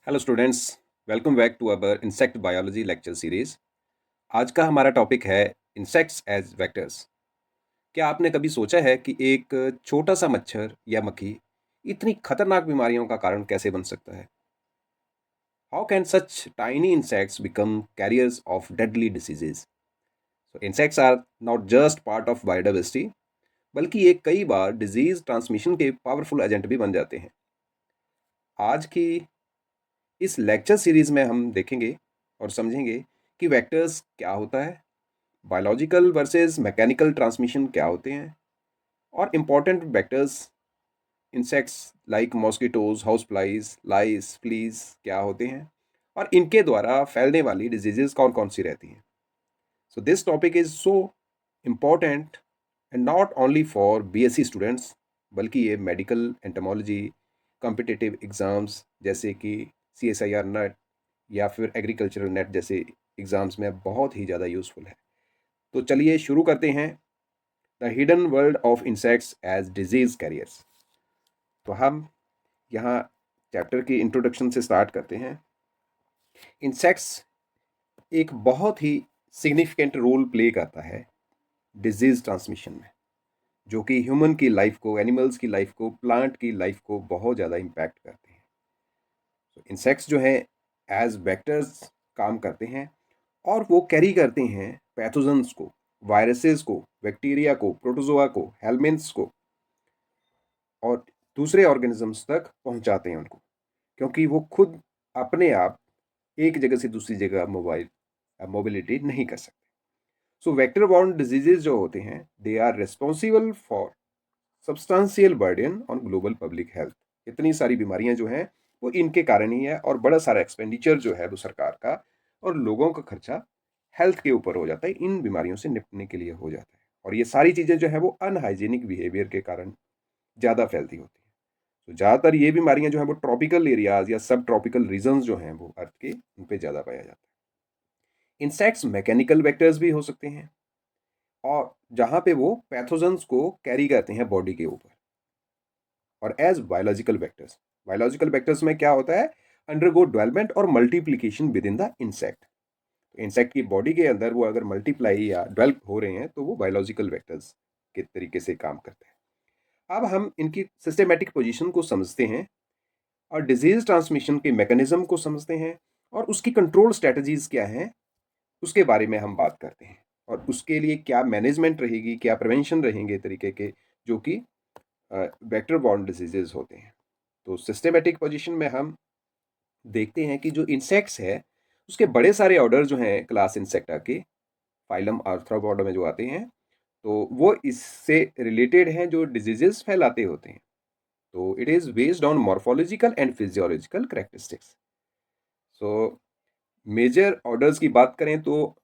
Hello students, welcome back to our insect biology lecture series. आज का हमारा topic है इंसेक्ट्स एज वेक्टर्स। क्या आपने कभी सोचा है कि एक छोटा सा मच्छर या मक्खी इतनी खतरनाक बीमारियों का कारण कैसे बन सकता है? How can such tiny insects become carriers of deadly diseases? So insects are not just part of biodiversity, बल्कि ये कई बार डिजीज ट्रांसमिशन के पावरफुल एजेंट भी बन जाते हैं। आज की इस लेक्चर सीरीज में हम देखेंगे और समझेंगे कि वेक्टर्स क्या होता है, बायोलॉजिकल वर्सेस मैकेनिकल ट्रांसमिशन क्या होते हैं, और important vectors insects like mosquitoes, house flies, lice, fleas क्या होते हैं, और इनके द्वारा फैलने वाली डिजीजेस कौन कौन सी रहती हैं। So this topic is so important and not only for BSc students, बल्कि ये मेडिकल एंटोमोलॉजी, कॉम्पिटिटिव एग्ज़ाम्स जैसे कि CSIR नेट या फिर एग्रीकल्चरल नेट जैसे एग्ज़ाम्स में बहुत ही ज़्यादा यूज़फुल है। तो चलिए शुरू करते हैं the hidden world of insects as disease carriers. तो हम यहाँ चैप्टर की इंट्रोडक्शन से स्टार्ट करते हैं। इंसेक्ट्स एक बहुत ही सिग्निफिकेंट रोल प्ले करता है डिजीज ट्रांसमिशन में, जो कि ह्यूमन की लाइफ को, एनिमल्स की लाइफ को, प्लांट की लाइफ को बहुत ज़्यादा इम्पैक्ट करते हैं। तो इंसेक्ट्स जो हैं एज वेक्टर्स काम करते हैं, और वो कैरी करते हैं पैथोजन्स को, वायरसेस को, बैक्टीरिया को, प्रोटोजोआ को, हेलमिंथ्स को, और दूसरे ऑर्गेनिजम्स तक पहुंचाते हैं उनको, क्योंकि वो खुद अपने आप एक जगह से दूसरी जगह मोबिलिटी नहीं कर सकते। सो वेक्टर बॉर्न डिजीजेज जो होते हैं, they are responsible for substantial burden on global public health. इतनी सारी बीमारियां जो हैं वो इनके कारण ही है, और बड़ा सारा एक्सपेंडिचर जो है वो सरकार का और लोगों का खर्चा हेल्थ के ऊपर हो जाता है, इन बीमारियों से निपटने के लिए हो जाता है। और ये सारी चीज़ें जो है वो अनहाइजीनिक बिहेवियर के कारण ज़्यादा फैलती होती हैं। तो ज़्यादातर ये बीमारियां जो हैं वो ट्रॉपिकल एरियाज या सब ट्रॉपिकल रीजन्स जो हैं वो अर्थ के, उन पे ज़्यादा पाया जाता है। इंसेक्ट्स मैकेनिकल वेक्टर्स भी हो सकते हैं, और जहाँ पे वो पैथोजन्स को कैरी करते हैं बॉडी के ऊपर। और एज बायोलॉजिकल वेक्टर्स में क्या होता है, अंडरगो डेवलपमेंट और multiplication with in the insect. Insect की बॉडी के अंदर वो अगर मल्टीप्लाई या डेवलप हो रहे हैं तो वो बायोलॉजिकल वेक्टर्स के तरीके से काम करते हैं। अब हम इनकी सिस्टेमेटिक पोजीशन को समझते हैं, और डिजीज ट्रांसमिशन के मैकेनिज्म को समझते हैं, और उसकी कंट्रोल स्ट्रेटजीज क्या हैं उसके बारे में हम बात करते हैं, और उसके लिए क्या मैनेजमेंट रहेगी, क्या प्रिवेंशन रहेंगे तरीके के, जो कि वेक्टर बॉर्न डिजीजेज होते हैं। तो सिस्टेमेटिक पोजीशन में हम देखते हैं कि जो इंसेक्ट्स है उसके बड़े सारे ऑर्डर जो हैं क्लास इंसेक्टा के, फाइलम आर्थ्रोपोडा में जो आते हैं, तो वो इससे रिलेटेड हैं जो डिजीजेस फैलाते होते हैं। तो it is based on morphological and physiological characteristics. So major orders की बात करें तो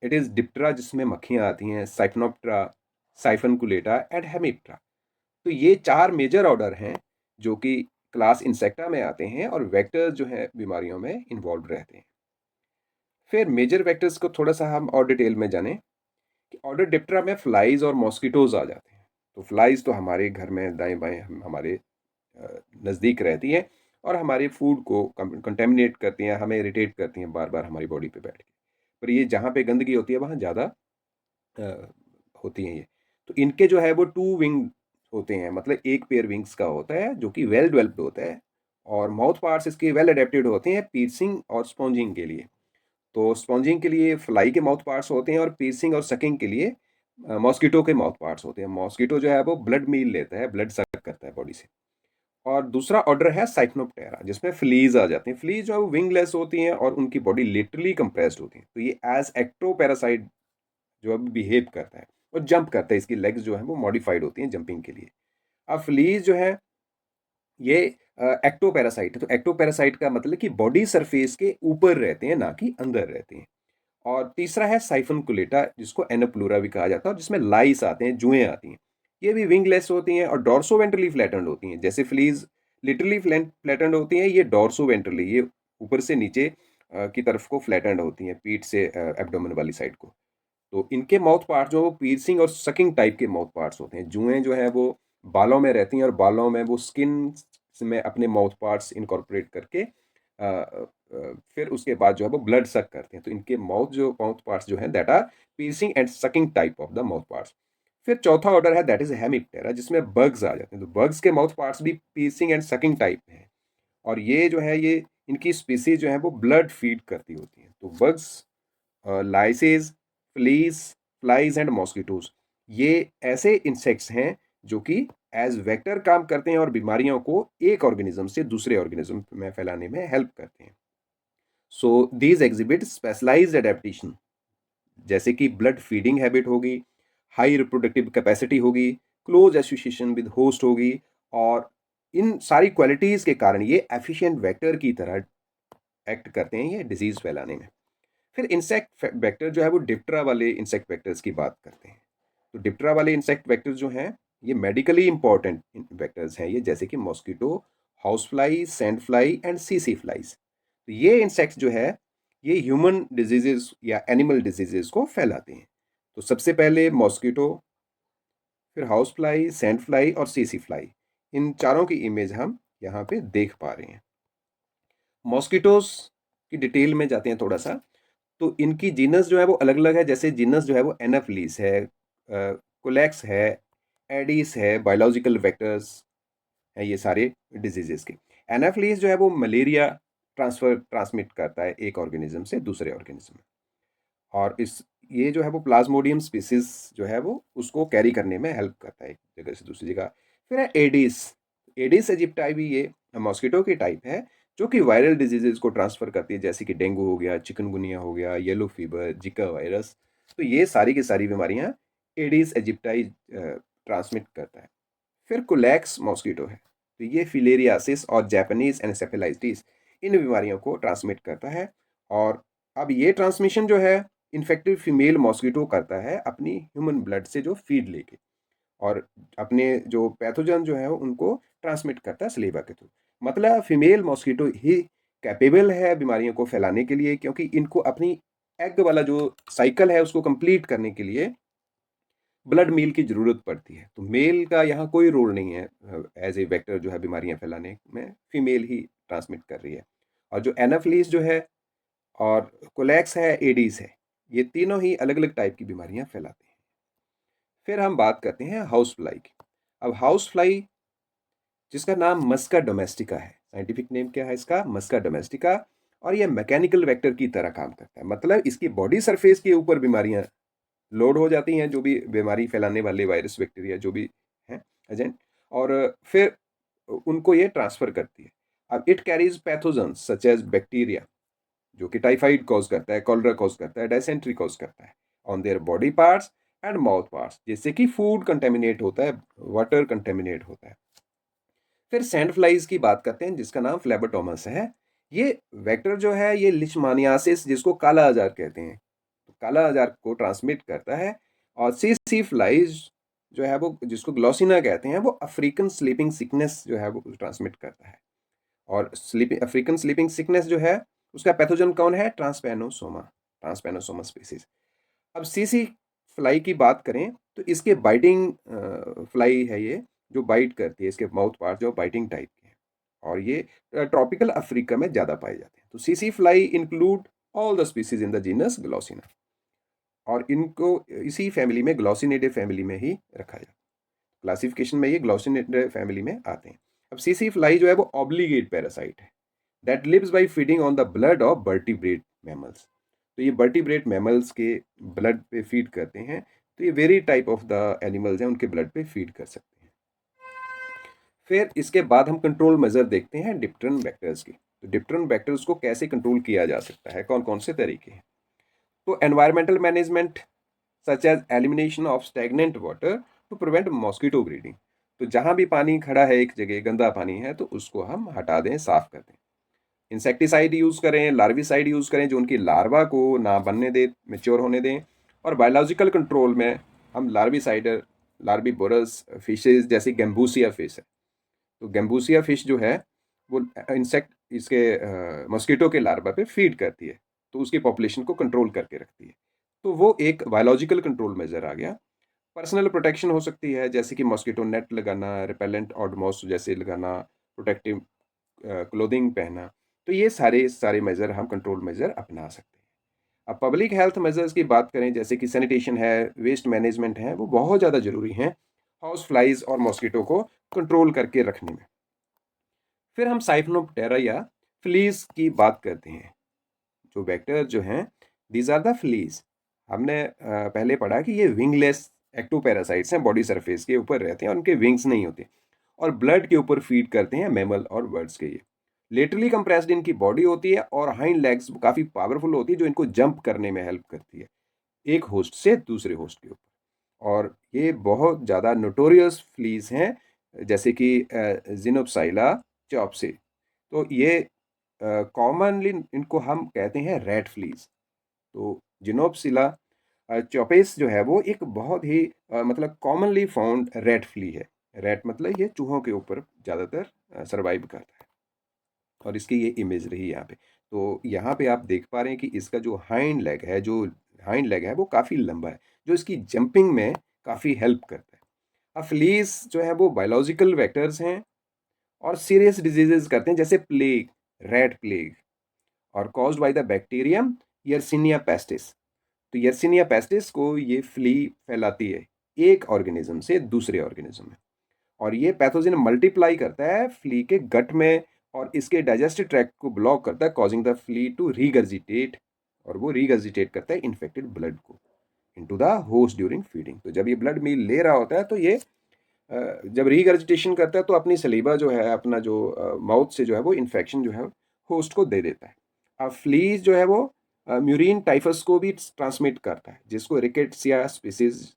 इट इज़ डिप्टरा, जिसमें मक्खियाँ आती हैं, साइफनोप्टरा, साइफनकुलेटा एंड हेमिप्टरा। तो ये चार मेजर ऑर्डर हैं जो कि क्लास इंसेक्टा में आते हैं, और वेक्टर्स जो हैं बीमारियों में इन्वॉल्व रहते हैं। फिर मेजर वेक्टर्स को थोड़ा सा हम और डिटेल में जानें कि ऑर्डर डिप्टरा में फ्लाइज और मॉस्किटोज आ जाते हैं। तो फ्लाइज तो हमारे घर में दाएं बाएं हमारे नज़दीक रहती हैं, और हमारे फूड को कंटेमिनेट करती हैं, हमें इरिटेट करती हैं बार बार हमारी बॉडी पे बैठ के। पर ये जहाँ पे गंदगी होती है वहाँ ज़्यादा होती हैं ये। तो इनके जो है वो टू विंग होते हैं, मतलब एक पेयर विंग्स का होता है जो कि वेल डेवलप्ड होता है, और माउथ पार्ट्स इसके वेल अडेप्टेड होते हैं पीर्सिंग और स्पॉन्जिंग के लिए। तो स्पॉन्जिंग के लिए फ्लाई के माउथ पार्ट्स होते हैं, और पीर्सिंग और सकिंग के लिए मॉस्किटो के माउथ पार्ट्स होते हैं। मॉस्किटो जो है वो ब्लड मील लेता है, ब्लड सक करता है बॉडी से। और दूसरा ऑर्डर है साइक्नोप्टेरा, जिसमें फ्लीज आ जाती हैं। फ्लीज जो है वो विंगलेस होती हैं, और उनकी बॉडी लिटरली कंप्रेस्ड होती है। तो ये एज एक्टोपैरासाइट जो है बिहेव करता है और जंप करता है। इसकी लेग्स जो है वो मॉडिफाइड होती हैं जंपिंग के लिए। अब फ्लीज जो है ये एक्टोपैरासाइट है। तो एक्टोपैरासाइट का मतलब कि बॉडी सरफेस के ऊपर रहते हैं, ना कि अंदर रहते हैं। और तीसरा है साइफनकुलेटा, जिसको एनोप्लूरा भी कहा जाता है, और जिसमें लाइस आते हैं, जुएं आती हैं। ये भी विंगलेस होती हैं और डॉर्सो वेंट्रली फ्लैटेंड होती हैं। जैसे फ्लीज लिटरली फ्लैटेंड होती हैं, ये डॉर्सो वेंट्रली, ये ऊपर से नीचे की तरफ को फ्लैटेंड होती हैं, पीठ से एब्डोमेन वाली साइड को। तो इनके माउथ पार्ट जो वो पीर्सिंग और सकिंग टाइप के माउथ पार्ट्स होते हैं। जुएं जो है वो बालों में रहती हैं, और बालों में वो स्किन में अपने माउथ पार्ट्स इनकॉर्पोरेट करके फिर उसके बाद जो है वो ब्लड सक करते हैं। तो इनके माउथ पार्ट्स जो हैं that are piercing and sucking type of the mouth parts. फिर चौथा ऑर्डर है दैट इज़ हेमिप्टेरा, जिसमें बग्स आ जाते हैं। तो बग्स के माउथ पार्ट्स भी पीसिंग एंड सकिंग टाइप हैं। और ये जो है ये इनकी स्पीसीज़ जो है वो ब्लड फीड करती होती हैं। तो bugs, lysis, fleece, flies and mosquitoes, ये ऐसे इंसेक्ट्स हैं जो कि एज वेक्टर काम करते हैं और बीमारियों को एक ऑर्गेनिज्म से दूसरे ऑर्गेनिज्म में फैलाने में हेल्प करते हैं। So these exhibit specialized adaptation, जैसे कि ब्लड फीडिंग हैबिट होगी, हाई रिप्रोडक्टिव कैपेसिटी होगी, क्लोज एसोसिएशन विद होस्ट होगी, और इन सारी क्वालिटीज़ के कारण ये एफिशिएंट वेक्टर की तरह एक्ट करते हैं ये डिजीज़ फैलाने में। फिर इंसेक्ट वेक्टर जो है वो डिप्टरा वाले इंसेक्ट वेक्टर्स की बात करते हैं। तो डिप्टरा वाले इंसेक्ट वेक्टर्स जो हैं ये मेडिकली इंपॉर्टेंट वेक्टर्स हैं, ये जैसे कि mosquito, house fly, sand fly and CC flies. तो ये इंसेक्ट्स जो है ये ह्यूमन डिजीजेस या एनिमल डिजीजेस को फैलाते हैं। तो सबसे पहले मॉस्किटो, फिर हाउस फ्लाई, सैंड फ्लाई और सीसी फ्लाई, इन चारों की इमेज हम यहाँ पे देख पा रहे हैं। मॉस्किटोज की डिटेल में जाते हैं थोड़ा सा। तो इनकी जीनस जो है वो अलग अलग है। जैसे जीनस जो है वो एनाफिलीस है, कोलेक्स है, एडिस है, बायोलॉजिकल वेक्टर्स हैं ये सारे डिजीजेस के। एनाफिलीस जो है वो मलेरिया ट्रांसमिट करता है एक ऑर्गेनिज्म से दूसरे ऑर्गेनिज्म में, और इस ये जो है वो प्लाज्मोडियम स्पीसीज जो है वो उसको कैरी करने में हेल्प करता है एक जगह से दूसरी जगह। फिर है एडिस। एडिस एजिप्टाई भी ये मॉस्किटो की टाइप है जो कि वायरल डिजीजेज को ट्रांसफर करती है, जैसे कि डेंगू हो गया, चिकनगुनिया हो गया, येलो फीवर, जिका वायरस। तो ये सारी की सारी बीमारियां एडिस एजिप्टाई ट्रांसमिट करता है। फिर कुलैक्स मॉस्किटो है, तो ये फिलेरियासिस और जापानीज एनसेफेलाइटिस, इन बीमारियों को ट्रांसमिट करता है। और अब ये ट्रांसमिशन जो है इन्फेक्टिव फीमेल मॉस्किटो करता है अपनी ह्यूमन ब्लड से जो फीड लेके, और अपने जो पैथोजन जो है उनको ट्रांसमिट करता है सलीवा के थ्रू। मतलब फीमेल मॉस्किटो ही कैपेबल है बीमारियों को फैलाने के लिए, क्योंकि इनको अपनी एग वाला जो साइकिल है उसको कंप्लीट करने के लिए ब्लड मील की ज़रूरत पड़ती है। तो मेल का यहाँ कोई रोल नहीं है एज ए वेक्टर जो है बीमारियाँ फैलाने में, फीमेल ही ट्रांसमिट कर रही है। और जो एनाफिलीज जो है और कोलैक्स है, एडीज है, ये तीनों ही अलग अलग टाइप की बीमारियाँ फैलाते हैं। फिर हम बात करते हैं हाउस फ्लाई की। अब हाउस फ्लाई, जिसका नाम मस्का डोमेस्टिका है, साइंटिफिक नेम क्या है इसका, मस्का डोमेस्टिका, और ये मैकेनिकल वेक्टर की तरह काम करता है। मतलब इसकी बॉडी सरफेस के ऊपर बीमारियां लोड हो जाती हैं, जो भी बीमारी फैलाने वाले वायरस, बैक्टीरिया जो भी हैं एजेंट, और फिर उनको ये ट्रांसफर करती है। अब it carries pathogens such as bacteria, जो कि टाइफाइड कॉज करता है, कॉलरा कॉज करता है, डायसेंट्री कॉज करता है, on their body parts and mouth parts, जिससे कि फूड कंटेमिनेट होता है, वाटर कंटेमिनेट होता है। फिर सैंड फ्लाइज की बात करते हैं जिसका नाम फ्लेबोटोमस है। ये वेक्टर जो है ये लिशमानियासिस, जिसको काला आजार कहते हैं, तो काला आजार को ट्रांसमिट करता है। और सी फ्लाइज जो है वो, जिसको ग्लोसिना कहते हैं, वो अफ्रीकन स्लीपिंग सिकनेस जो है वो ट्रांसमिट करता है। और अफ्रीकन स्लीपिंग सिकनेस जो है उसका पैथोजन कौन है, ट्रांसपैनोसोमा, ट्रांसपैनोसोमा स्पीसीज। अब सीसी फ्लाई की बात करें तो इसके बाइटिंग फ्लाई है ये, जो बाइट करती है, इसके माउथ पार्ट जो बाइटिंग टाइप के हैं, और ये ट्रॉपिकल अफ्रीका में ज़्यादा पाए जाते हैं। तो CC fly include all the species in the genus Glossina, और इनको इसी फैमिली में, ग्लोसिनिडे फैमिली में ही रखा जाता है। क्लासिफिकेशन में ये ग्लोसिनिडे फैमिली में आते हैं। अब सीसी फ्लाई जो है वो ऑब्लिगेट पैरासाइट है that lives by feeding on the blood of vertebrate mammals. तो ये वर्टिब्रेट मैमल्स के ब्लड पे फीड करते हैं। तो ये very type of the animals हैं, उनके ब्लड पे फीड कर सकते हैं। फिर इसके बाद हम कंट्रोल मेजर देखते हैं डिप्टरन वेक्टर्स की। तो डिप्टरन वेक्टर्स को कैसे कंट्रोल किया जा सकता है, कौन कौन से तरीके हैं। तो environmental management such as elimination of stagnant water to prevent mosquito breeding. तो जहाँ भी पानी खड़ा है एक जगह, गंदा पानी है, तो उसको हम हटा दें, साफ कर दें। इंसेक्टिसाइड यूज़ करें, लार्विसाइड यूज़ करें जो उनकी लार्वा को ना बनने दे, मेच्योर होने दें। और बायोलॉजिकल कंट्रोल में हम लार्विसाइडर, लार्विबोरस फिशेज जैसी गैम्बूसिया फिश है, तो गैम्बूसिया फिश जो है वो इंसेक्ट इसके मॉस्किटो के लार्वा पे फीड करती है, तो उसकी पॉपुलेशन को कंट्रोल करके रखती है। तो वो एक बायोलॉजिकल कंट्रोल मेजर आ गया। पर्सनल प्रोटेक्शन हो सकती है, जैसे कि मॉस्किटो नेट लगाना, रिपेलेंट ऑडमोस जैसे लगाना, प्रोटेक्टिव क्लोथिंग पहना। तो ये सारे सारे मेज़र हम कंट्रोल मेज़र अपना सकते हैं। अब पब्लिक हेल्थ मेजर्स की बात करें, जैसे कि सैनिटेशन है, वेस्ट मैनेजमेंट है, वो बहुत ज़्यादा ज़रूरी हैं हाउस फ्लाइज और मॉस्किटो को कंट्रोल करके रखने में। फिर हम साइक्लोप्टेरा या फ्लीज की बात करते हैं। जो वेक्टर जो हैं, दीज आर द फ्लीज। हमने पहले पढ़ा कि ये विंगलेस एक्टोपैरासाइट्स हैं, बॉडी सरफेस के ऊपर रहते हैं और उनके विंग्स नहीं होते और ब्लड के ऊपर फीड करते हैं मैमल और बर्ड्स के। ये लेटरली कंप्रेस्ड इनकी बॉडी होती है और हाइंड लेग्स काफ़ी पावरफुल होती है जो इनको जंप करने में हेल्प करती है एक होस्ट से दूसरे होस्ट के ऊपर। और ये बहुत ज़्यादा नोटोरियस फ्लीज हैं, जैसे कि जिनोप्साइला चॉप्से। तो ये कॉमनली इनको हम कहते हैं रेड फ्लीज। तो जिनोप्सिला चॉपेस जो है वो एक बहुत ही मतलब कॉमनली फाउंड रेड फ्ली है। रेड मतलब ये चूहों के ऊपर ज़्यादातर सर्वाइव करता है और इसकी ये इमेज रही यहाँ पे। तो यहाँ पे आप देख पा रहे हैं कि इसका जो हाइंड लेग है वो काफ़ी लंबा है, जो इसकी जंपिंग में काफ़ी हेल्प करता है। अब फ्लीज जो है वो बायोलॉजिकल वेक्टर्स हैं और सीरियस डिजीजेस करते हैं, जैसे प्लेग, रेड प्लेग, और caused by the bacterium Yersinia pestis. तो यर्सिनिया पेस्टिस को ये फ्ली फैलाती है एक ऑर्गेनिज्म से दूसरे ऑर्गेनिज्म में, और ये पैथोजन मल्टीप्लाई करता है फ्ली के गट में और इसके डाइजेस्टिव ट्रैक्ट को ब्लॉक करता है, कॉजिंग द फ्ली टू रीगर्जिटेट, और वो रीगर्जिटेट करता है इन्फेक्टेड ब्लड को into the host during feeding. तो जब ये ब्लड मील ले रहा होता है तो ये जब रीगर्जिटेशन करता है तो अपनी सलीबा जो है, अपना जो माउथ से जो है वो इन्फेक्शन जो है होस्ट को दे देता है। अब फ्लीज जो है वो म्यूरिन टाइफस को भी ट्रांसमिट करता है, जिसको रिकेट्सिया स्पीसीज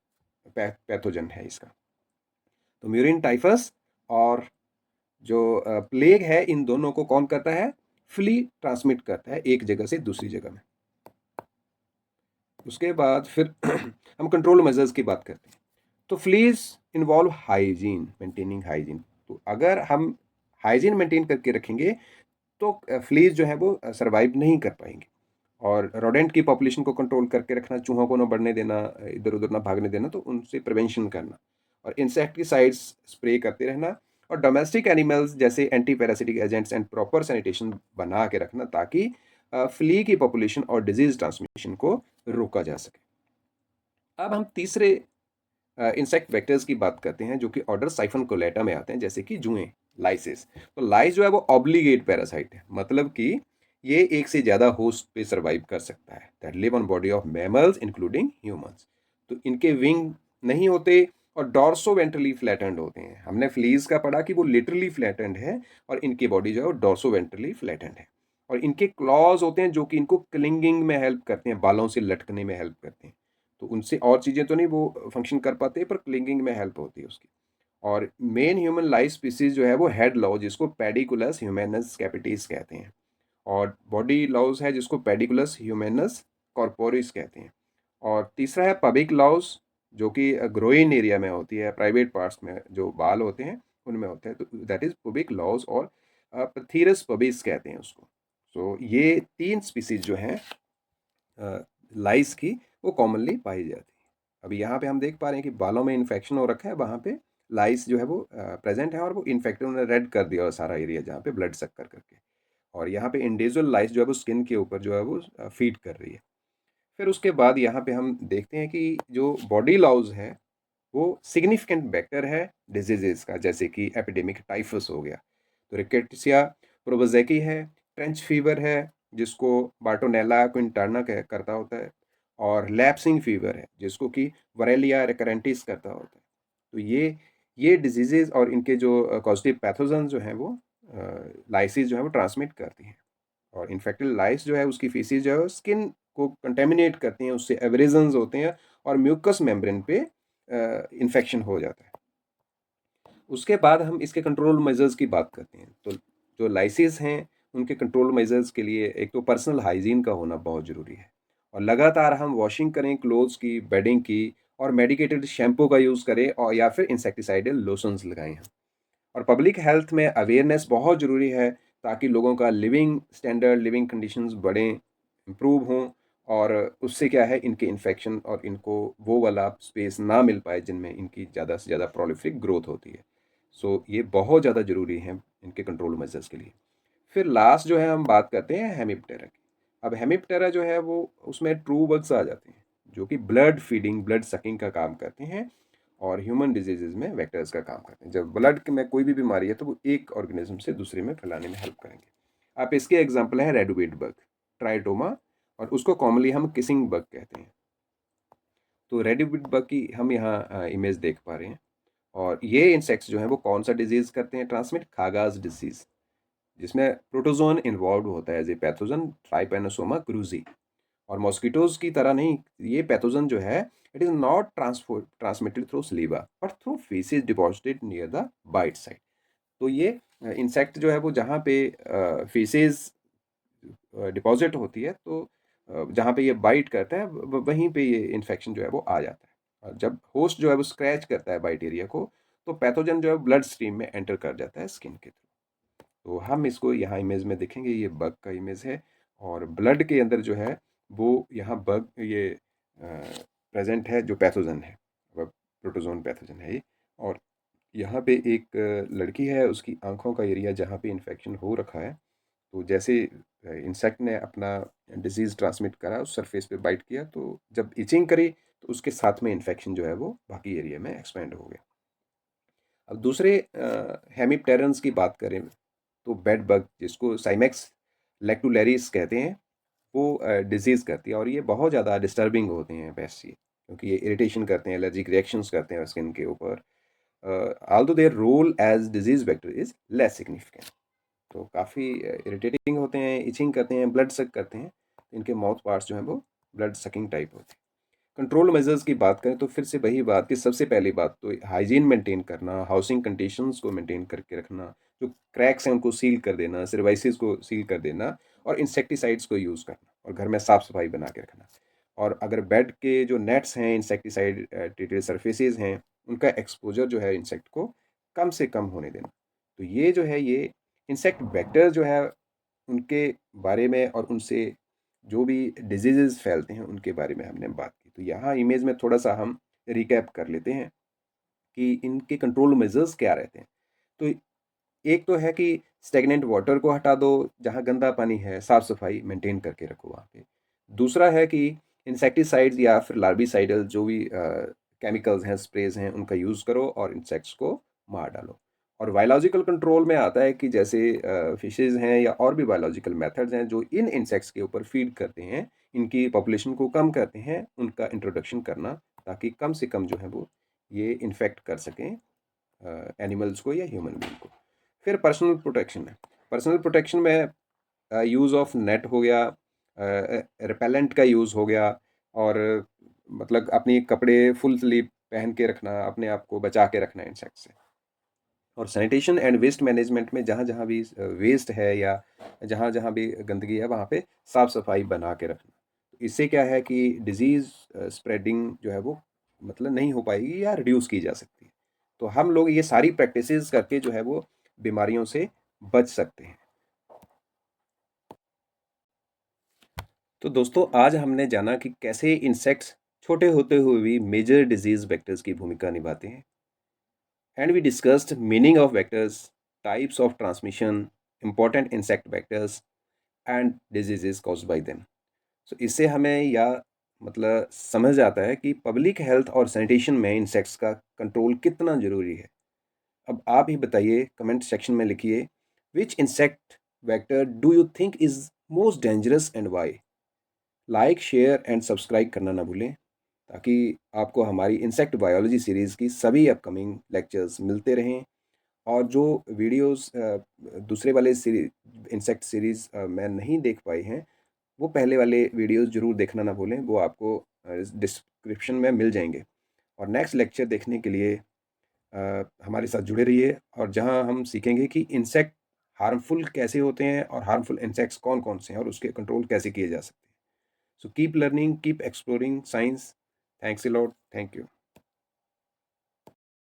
पैथोजन है इसका। तो म्यूरिन टाइफस और जो प्लेग है, इन दोनों को कौन करता है? फ्ली ट्रांसमिट करता है एक जगह से दूसरी जगह में। उसके बाद फिर हम कंट्रोल मेजर्स की बात करते हैं। तो fleas involve hygiene, maintaining hygiene. तो अगर हम हाइजीन मेंटेन करके रखेंगे तो फ्लीज जो है वो सर्वाइव नहीं कर पाएंगे। और रोडेंट की पॉपुलेशन को कंट्रोल करके रखना, चूहों को ना बढ़ने देना, इधर उधर ना भागने देना, तो उनसे प्रिवेंशन करना, और इंसेक्टिसाइड्स स्प्रे करते रहना, और डोमेस्टिक एनिमल्स जैसे anti parasitic agents and proper sanitation बना के रखना, ताकि फ्ली की पॉपुलेशन और डिजीज ट्रांसमिशन को रोका जा सके। अब हम तीसरे इंसेक्ट वेक्टर्स की बात करते हैं, जो कि ऑर्डर साइफनकोलेटा में आते हैं, जैसे कि जुएं, लाइसेस। तो लाइस जो है वो ऑब्लिगेट पैरासाइट है, मतलब कि ये एक से ज़्यादा होस्ट पे सर्वाइव कर सकता है, that live on body of mammals including humans. तो इनके विंग नहीं होते और डॉर्सो वेंट्रली फ्लैटेंड होते हैं। हमने फ्लीज का पढ़ा कि वो लिटरली फ्लैटेंड है, और इनकी बॉडी जो है वो डॉर्सो वेंट्रली फ्लैटेंड है। और इनके क्लॉज होते हैं जो कि इनको क्लिंगिंग में हेल्प करते हैं, बालों से लटकने में हेल्प करते हैं। तो उनसे और चीज़ें तो नहीं वो फंक्शन कर पाते, पर क्लिंगिंग में हेल्प होती है उसकी। और मेन ह्यूमन लाइफ स्पीसीज जो है वो हेड लॉ, जिसको पेडिकुलस ह्यूमेनस कैपिटिस कहते हैं, और बॉडी लॉज है जिसको पेडिकुलस ह्यूमेनस कॉर्पोरिस कहते हैं। और तीसरा है पबिक लॉज, जो कि ग्रोइन एरिया में होती है, प्राइवेट पार्ट्स में जो बाल होते हैं उनमें होते हैं, तो दैट इज पबिक लॉज, और पथीरस पबिस कहते हैं उसको। तो ये तीन स्पीसीज जो हैं लाइस की, वो कॉमनली पाई जाती है। अभी यहाँ पे हम देख पा रहे हैं कि बालों में इन्फेक्शन हो रखा है, वहाँ पे लाइस जो है वो प्रेजेंट है, और वो इन्फेक्टेड, उन्होंने रेड कर दिया सारा एरिया जहाँ पे ब्लड सक कर करके। और यहाँ पे इंडिविजुअल लाइस जो है वो स्किन के ऊपर जो है वो फीड कर रही है। फिर उसके बाद यहाँ पे हम देखते हैं कि जो बॉडी लॉज है वो सिग्निफिकेंट वेक्टर है डिजीजेस का, जैसे कि एपिडेमिक टाइफस हो गया, तो रिकेट्सिया प्रोवोज़ेकी है, ट्रेंच फीवर है जिसको बार्टोनेला क्विंटाना करता होता है, और लैप्सिंग फीवर है जिसको कि वरेलिया रिकरेंटिस करता होता है। तो ये डिजीजेज और इनके जो कॉजेटिव पैथोजन जो हैं वो लाइसिस जो है वो ट्रांसमिट करती हैं। और इन्फेक्टेड लाइस जो है उसकी फीसिस जो है स्किन को कंटेमिनेट करती हैं, उससे एब्रेजन्स होते हैं और म्यूकस मेम्ब्रेन पे इन्फेक्शन हो जाता है। उसके बाद हम इसके कंट्रोल मेजर्स की बात करते हैं। तो जो लाइसिस हैं उनके कंट्रोल मेजर्स के लिए एक तो पर्सनल हाइजीन का होना बहुत ज़रूरी है, और लगातार हम वॉशिंग करें क्लोथ्स की, बेडिंग की, और मेडिकेटेड शैम्पू का यूज़ करें, और या फिर इंसेक्टिसाइडल लोशंस लगाएं हम। और पब्लिक हेल्थ में अवेयरनेस बहुत ज़रूरी है, ताकि लोगों का लिविंग स्टैंडर्ड, लिविंग कंडीशंस बढ़ें, इम्प्रूव हों, और उससे क्या है, इनके इन्फेक्शन और इनको वो वाला स्पेस ना मिल पाए जिनमें इनकी ज़्यादा से ज़्यादा प्रोलिफेरिक ग्रोथ होती है। सो ये बहुत ज़्यादा ज़रूरी है इनके कंट्रोल मेजर्स के लिए। फिर लास्ट जो है हम बात करते हैं हेमिप्टेरा की। अब हेमिप्टेरा जो है वो उसमें ट्रू बग्स आ जाते हैं जो कि ब्लड फीडिंग, ब्लड सकिंग का काम करते हैं और ह्यूमन डिजीजेज में वेक्टर्स का काम करते हैं। जब ब्लड में कोई भी बीमारी है तो वो एक ऑर्गेनिज्म से दूसरे में फैलाने में हेल्प करेंगे। आप इसके एग्जाम्पल हैं रेडोविड बग, ट्राइटोमा, और उसको कॉमनली हम किसिंग बग कहते हैं। तो रेडोविड बग की हम यहाँ इमेज देख पा रहे हैं। और ये इंसेक्ट्स जो हैं वो कौन सा डिजीज करते हैं ट्रांसमिट? खागाज डिजीज, जिसमें प्रोटोजोन इन्वॉल्व होता है as a pathogen, trypanosoma cruzi. और मॉस्किटोज की तरह नहीं, ये पैथोजन जो है it is not transmitted through saliva but through faeces deposited near the bite site. तो ये इंसेक्ट जो है वो जहाँ पे फीसेस डिपॉजिट होती है, तो जहाँ पे ये बाइट करता है वहीं पे ये इन्फेक्शन जो है वो आ जाता है। और जब होस्ट जो है वो स्क्रैच करता है बाइट एरिया को, तो पैथोजन जो है ब्लड स्ट्रीम में एंटर कर जाता है स्किन के थ्रू। तो हम इसको यहाँ इमेज में देखेंगे, ये बग का इमेज है और ब्लड के अंदर जो है वो यहाँ बग ये प्रेजेंट है जो पैथोजन है, प्रोटोजोन पैथोजन है ये। और यहाँ पे एक लड़की है, उसकी आंखों का एरिया जहाँ पे इन्फेक्शन हो रखा है, तो जैसे इंसेक्ट ने अपना डिजीज़ ट्रांसमिट करा, उस सरफेस पे बाइट किया, तो जब इचिंग करी तो उसके साथ में इन्फेक्शन जो है वो बाकी एरिया में एक्सपेंड हो गया। अब दूसरे हेमिप्टेरन्स की बात करें तो बेड बग, जिसको साइमेक्स लेक्टुलेरिस कहते हैं, वो डिजीज़ करती है और ये बहुत ज़्यादा डिस्टर्बिंग होते हैं पेस्ट ये, क्योंकि ये इरिटेशन करते हैं, एलर्जिक रिएक्शंस करते हैं स्किन के ऊपर। although their role as disease vector is less significant। तो काफ़ी इरिटेटिंग होते हैं, इचिंग करते हैं, ब्लड सक करते हैं। इनके माउथ पार्ट्स जो हैं वो ब्लड सकिंग टाइप होते हैं। कंट्रोल मेजर्स की बात करें तो फिर से वही बात कि सबसे पहली बात तो हाइजीन मेंटेन करना, हाउसिंग कंडीशंस को मेंटेन करके रखना, जो क्रैक्स हैं उनको सील कर देना, सर्वाइसिस को सील कर देना, और इंसेक्टिसाइड्स को यूज़ करना और घर में साफ़ सफाई बना के रखना। और अगर बेड के जो नेट्स हैं, इंसेक्टिसाइड ट्रीटेड सर्फेसेज हैं, उनका एक्सपोजर जो है इंसेक्ट को कम से कम होने देना। तो ये जो है ये इंसेक्ट वेक्टर जो है उनके बारे में और उनसे जो भी डिजीजेस फैलते हैं उनके बारे में हमने बात की। तो यहाँ इमेज में थोड़ा सा हम रिकैप कर लेते हैं कि इनके कंट्रोल मेजर्स क्या रहते हैं। तो एक तो है कि स्टेगनेंट वाटर को हटा दो, जहाँ गंदा पानी है साफ सफाई मेंटेन करके रखो वहाँ पे। दूसरा है कि इंसेक्टिसाइड्स या फिर लार्बिसाइडल जो भी केमिकल्स हैं, स्प्रेज हैं, उनका यूज़ करो और इंसेक्ट्स को मार डालो। और बायोलॉजिकल कंट्रोल में आता है कि जैसे फिशेज़ हैं या और भी बायोलॉजिकल मेथड्स हैं जो इन इंसेक्ट्स के ऊपर फीड करते हैं, इनकी पॉपुलेशन को कम करते हैं, उनका इंट्रोडक्शन करना, ताकि कम से कम जो है वो ये इन्फेक्ट कर सकें एनिमल्स को या ह्यूमन बीइंग को। फिर पर्सनल प्रोटेक्शन है। पर्सनल प्रोटेक्शन में यूज़ ऑफ नेट हो गया, रिपेलेंट का यूज़ हो गया, और मतलब अपनी कपड़े फुल स्लीव पहन के रखना, अपने आप को बचा के रखना इंसेक्ट से। और सैनिटेशन एंड वेस्ट मैनेजमेंट में जहाँ जहाँ भी वेस्ट है या जहाँ जहाँ भी गंदगी है वहाँ पे साफ़ सफाई बना के रखना। इससे क्या है कि डिज़ीज़ स्प्रेडिंग जो है वो मतलब नहीं हो पाएगी या रिड्यूस की जा सकती है। तो हम लोग ये सारी प्रैक्टिसेस करके जो है वो बीमारियों से बच सकते हैं। तो दोस्तों आज हमने जाना कि कैसे इंसेक्ट्स छोटे होते हुए भी मेजर डिजीज़ वेक्टर्स की भूमिका निभाते हैं। And we discussed meaning of vectors, types of transmission, important insect vectors and diseases caused by them. So इससे हमें या मतलब समझ आता है कि पब्लिक हेल्थ और सैनिटेशन में इंसेक्ट्स का कंट्रोल कितना ज़रूरी है। अब आप ही बताइए, कमेंट सेक्शन में लिखिए, which insect vector do you think is most dangerous and why. Like, share and subscribe करना ना भूलें, ताकि आपको हमारी इंसेक्ट बायोलॉजी सीरीज़ की सभी अपकमिंग लेक्चर्स मिलते रहें। और जो वीडियोस दूसरे वाले इंसेक्ट सीरीज़ मैं नहीं देख पाई हैं, वो पहले वाले वीडियोस ज़रूर देखना ना भूलें, वो आपको डिस्क्रिप्शन में मिल जाएंगे। और नेक्स्ट लेक्चर देखने के लिए हमारे साथ जुड़े रहिए, और जहां हम सीखेंगे कि इंसेक्ट हार्मफुल कैसे होते हैं और हार्मफुल इंसेक्ट्स कौन कौन से हैं और उसके कंट्रोल कैसे किए जा सकते हैं। So keep learning, keep exploring science. Thanks a lot, thank you.